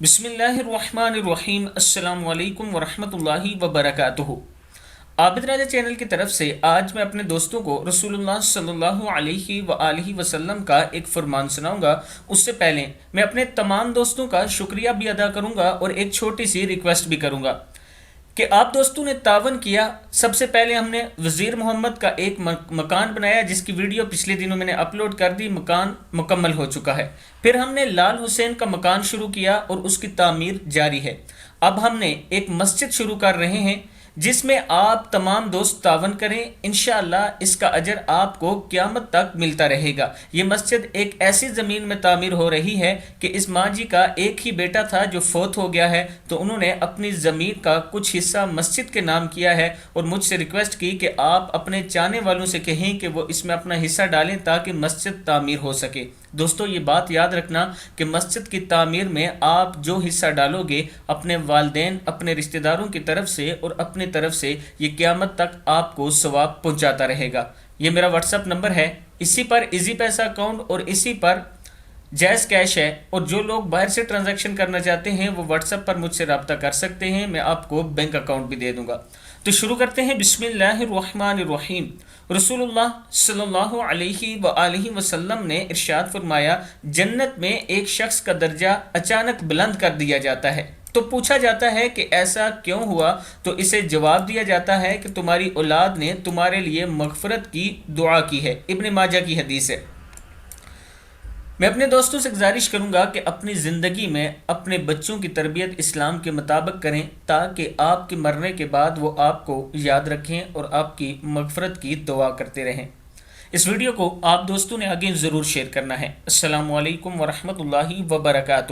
बिस्मिल्लाहिर्रहमानिर्रहीम। अस्सलामु अलैकुम वरहमतुल्लाहि वबरकातुहू। आबिद राजा चैनल की तरफ से आज मैं अपने दोस्तों को रसूलुल्लाह सल्लल्लाहु अलैहि वआलिहि वसल्लम का एक फरमान सुनाऊंगा। उससे पहले मैं अपने तमाम दोस्तों का शुक्रिया भी अदा करूंगा और एक छोटी सी रिक्वेस्ट भी करूंगा कि आप दोस्तों ने तावन किया। सबसे पहले हमने वज़ीर मोहम्मद का एक मकान बनाया जिसकी वीडियो पिछले दिनों मैंने अपलोड कर दी, मकान मुकम्मल हो चुका है। फिर हमने लाल हुसैन का मकान शुरू किया और उसकी तामीर जारी है। अब हमने एक मस्जिद शुरू कर रहे हैं जिसमें आप तमाम दोस्त तावन करें। इंशाअल्लाह इसका अजर आपको क़यामत तक मिलता रहेगा। ये मस्जिद एक ऐसी ज़मीन में तामीर हो रही है कि इस माँ जी का एक ही बेटा था जो फोत हो गया है, तो उन्होंने अपनी ज़मीन का कुछ हिस्सा मस्जिद के नाम किया है और मुझसे रिक्वेस्ट की कि आप अपने चाहने वालों से कहें कि वो इसमें अपना हिस्सा डालें ताकि मस्जिद तामीर हो सके। दोस्तों ये बात याद रखना कि मस्जिद की तामीर में आप जो हिस्सा डालोगे अपने वालिदैन, अपने रिश्तेदारों की तरफ से और अपनी तरफ से, ये क़यामत तक आपको सवाब पहुंचाता रहेगा। ये मेरा व्हाट्सअप नंबर है, इसी पर इजी पैसा अकाउंट और इसी पर जैज़ कैश है। और जो लोग बाहर से ट्रांजैक्शन करना चाहते हैं वो व्हाट्सएप पर मुझसे रब्ता कर सकते हैं, मैं आपको बैंक अकाउंट भी दे दूंगा। तो शुरू करते हैं। बिस्मिल्लाहिर्रहमानिर्रहीम। रसूलुल्लाह सल्लल्लाहु अलैहि वआलिहि वसल्लम ने इरशाद फरमाया, जन्नत में एक शख्स का दर्जा अचानक बुलंद कर दिया जाता है। तो पूछा जाता है कि ऐसा क्यों हुआ, तो इसे जवाब दिया जाता है कि तुम्हारी औलाद ने तुम्हारे लिए मगफरत की दुआ की है। इब्न माजा की हदीस है। मैं अपने दोस्तों से गुजारिश करूंगा कि अपनी ज़िंदगी में अपने बच्चों की तरबियत इस्लाम के मुताबिक करें ताकि आपके मरने के बाद वो आपको याद रखें और आपकी मगफरत की दुआ करते रहें। इस वीडियो को आप दोस्तों ने आगे ज़रूर शेयर करना है। अस्सलामु अलैकुम वरहमतुल्लाहि वबरकातुहू।